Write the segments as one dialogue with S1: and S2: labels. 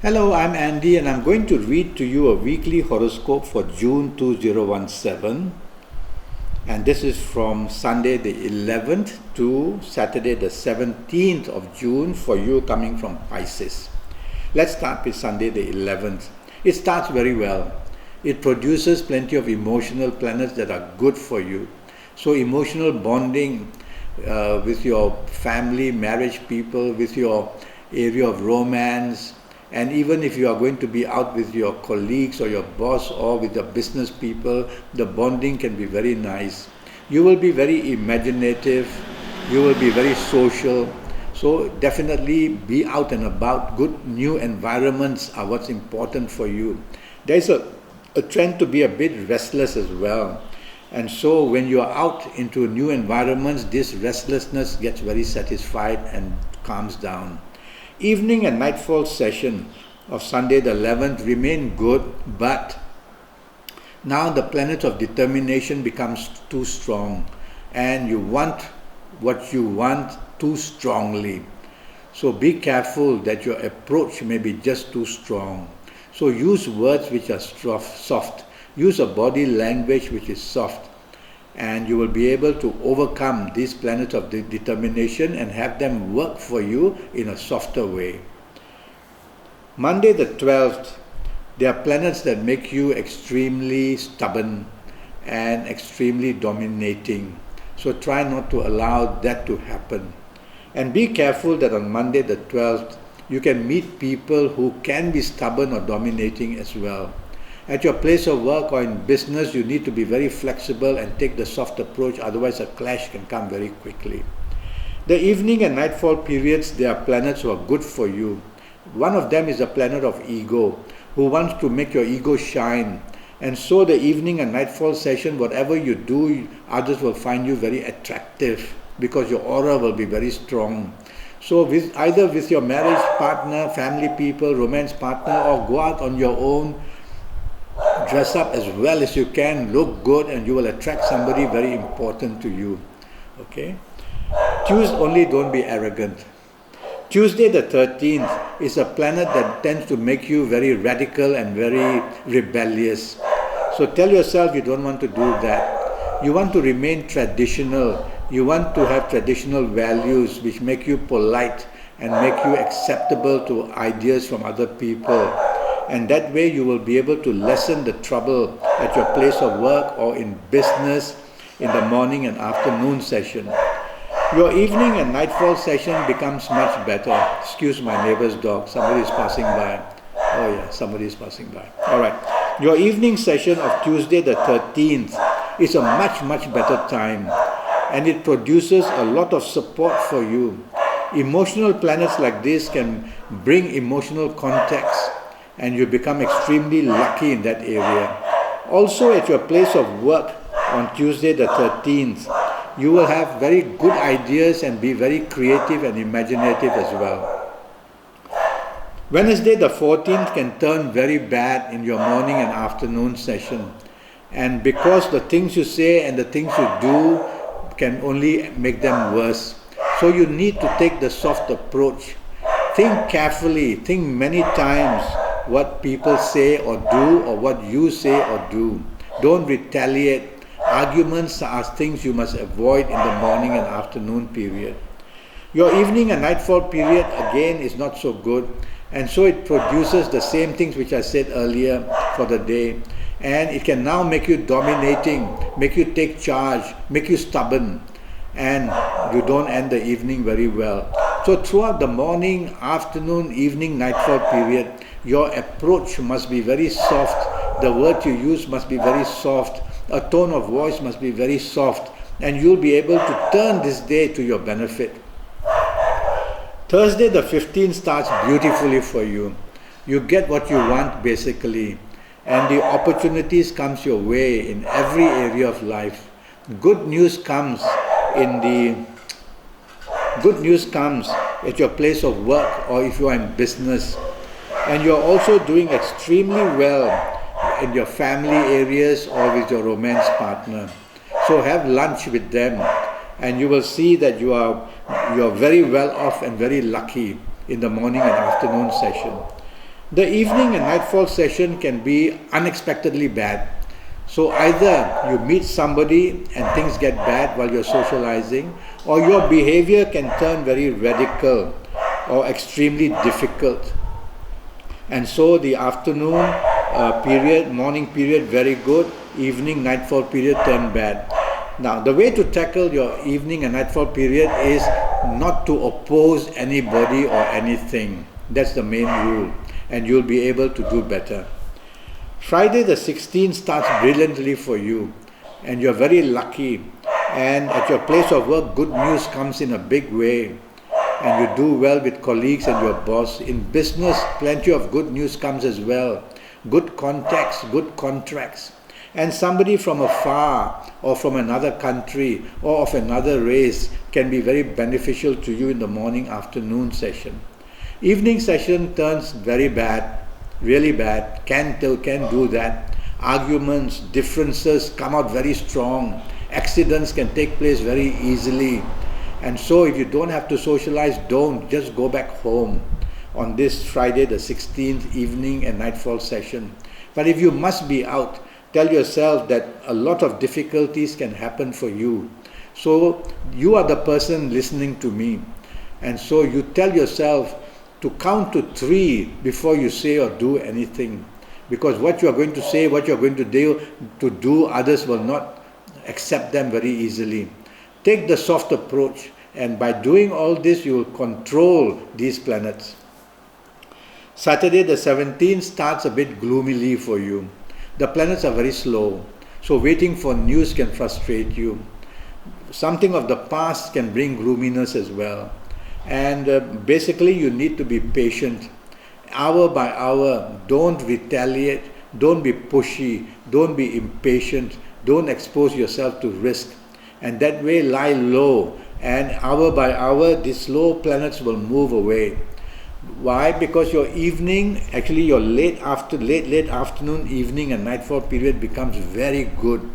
S1: Hello, I'm Andy and I'm going to read to you a weekly horoscope for June 2017. And this is from Sunday the 11th to Saturday the 17th of June for you coming from Pisces. Let's start with Sunday the 11th. It starts very well. It produces plenty of emotional planets that are good for you. So emotional bonding with your family, marriage people, with your area of romance, and even if you are going to be out with your colleagues or your boss or with the business people, the bonding can be very nice. You will be very imaginative, you will be very social. So definitely be out and about. Good new environments are what's important for you. There's a trend to be a bit restless as well. And so when you are out into new environments, this restlessness gets very satisfied and calms down. Evening and nightfall session of Sunday the 11th remain good, but now the planet of determination becomes too strong and you want what you want too strongly. So be careful that your approach may be just too strong. So use words which are soft. Use a body language which is soft. And you will be able to overcome these planets of determination and have them work for you in a softer way. Monday the 12th, there are planets that make you extremely stubborn and extremely dominating. So try not to allow that to happen. And be careful that on Monday the 12th, you can meet people who can be stubborn or dominating as well. At your place of work or in business, you need to be very flexible and take the soft approach, otherwise a clash can come very quickly. The evening and nightfall periods, there are planets who are good for you. One of them is the planet of ego, who wants to make your ego shine. And so the evening and nightfall session, whatever you do, others will find you very attractive because your aura will be very strong. So either with your marriage partner, family people, romance partner, or go out on your own, dress up as well as you can, look good, and you will attract somebody very important to you. Okay? Only don't be arrogant. Tuesday the 13th is a planet that tends to make you very radical and very rebellious. So tell yourself you don't want to do that. You want to remain traditional. You want to have traditional values which make you polite and make you acceptable to ideas from other people. And that way you will be able to lessen the trouble at your place of work or in business in the morning and afternoon session. Your evening and nightfall session becomes much better. Excuse my neighbor's dog, somebody is passing by. Oh yeah, somebody is passing by. Alright, your evening session of Tuesday the 13th is a much better time, and it produces a lot of support for you. Emotional planets like this can bring emotional context, and you become extremely lucky in that area. Also at your place of work on Tuesday the 13th, you will have very good ideas and be very creative and imaginative as well. Wednesday the 14th can turn very bad in your morning and afternoon session. And because the things you say and the things you do can only make them worse. So you need to take the soft approach. Think carefully, think many times what people say or do or what you say or do. Don't retaliate. Arguments are things you must avoid in the morning and afternoon period. Your evening and nightfall period again is not so good, and so it produces the same things which I said earlier for the day, and it can now make you dominating, make you take charge, make you stubborn, and you don't end the evening very well. So throughout the morning, afternoon, evening, nightfall period, your approach must be very soft, the word you use must be very soft, a tone of voice must be very soft, and you'll be able to turn this day to your benefit. Thursday the 15th starts beautifully for you. You get what you want basically, and the opportunities comes your way in every area of life. Good news comes at your place of work or if you are in business, and you're also doing extremely well in your family areas or with your romance partner. So have lunch with them and you will see that you are very well off and very lucky in the morning and afternoon session. The evening and nightfall session can be unexpectedly bad. So either you meet somebody and things get bad while you're socializing, or your behavior can turn very radical or extremely difficult. And so the afternoon period, morning period, very good. Evening, nightfall period turn bad. Now, the way to tackle your evening and nightfall period is not to oppose anybody or anything. That's the main rule. And you'll be able to do better. Friday the 16th starts brilliantly for you. And you're very lucky. And at your place of work, good news comes in a big way. And you do well with colleagues and your boss. In business, plenty of good news comes as well. Good contacts, good contracts. And somebody from afar or from another country or of another race can be very beneficial to you in the morning, afternoon session. Evening session turns very bad, really bad, can do that. Arguments, differences come out very strong. Accidents can take place very easily. And so if you don't have to socialize, don't. Just go back home on this Friday the 16th evening and nightfall session. But if you must be out, tell yourself that a lot of difficulties can happen for you. So you are the person listening to me. And so you tell yourself to count to 3 before you say or do anything. Because what you are going to say, what you are going to do, others will not accept them very easily. Take the soft approach, and by doing all this, you will control these planets. Saturday the 17th starts a bit gloomily for you. The planets are very slow, so waiting for news can frustrate you. Something of the past can bring gloominess as well. And basically you need to be patient. Hour by hour, don't retaliate, don't be pushy, don't be impatient, don't expose yourself to risk. And that way lie low, and hour by hour these slow planets will move away. Why? Because your evening, actually your late afternoon, evening and nightfall period becomes very good.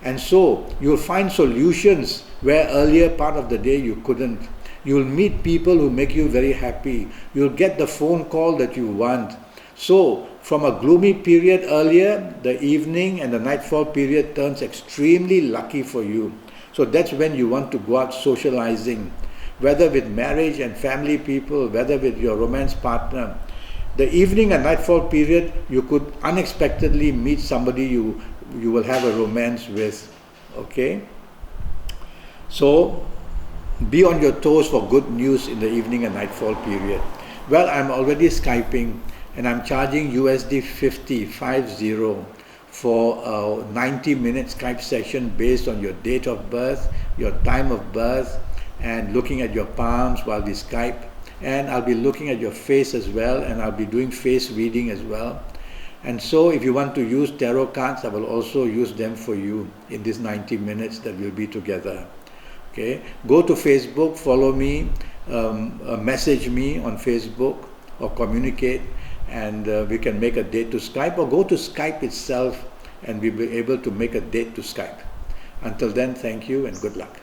S1: And so you'll find solutions where earlier part of the day you couldn't. You'll meet people who make you very happy. You'll get the phone call that you want. So from a gloomy period earlier, the evening and the nightfall period turns extremely lucky for you. So that's when you want to go out socializing, whether with marriage and family people, whether with your romance partner. The evening and nightfall period, you could unexpectedly meet somebody you will have a romance with. Okay? So be on your toes for good news in the evening and nightfall period. Well, I'm already Skyping, and I'm charging USD 50 for a 90-minute Skype session based on your date of birth, your time of birth, and looking at your palms while we Skype. And I'll be looking at your face as well, and I'll be doing face reading as well. And so if you want to use tarot cards, I will also use them for you in these 90 minutes that we'll be together. Okay? Go to Facebook, follow me, message me on Facebook or communicate, and we can make a date to Skype, or go to Skype itself and we'll be able to make a date to Skype. Until then, thank you and good luck.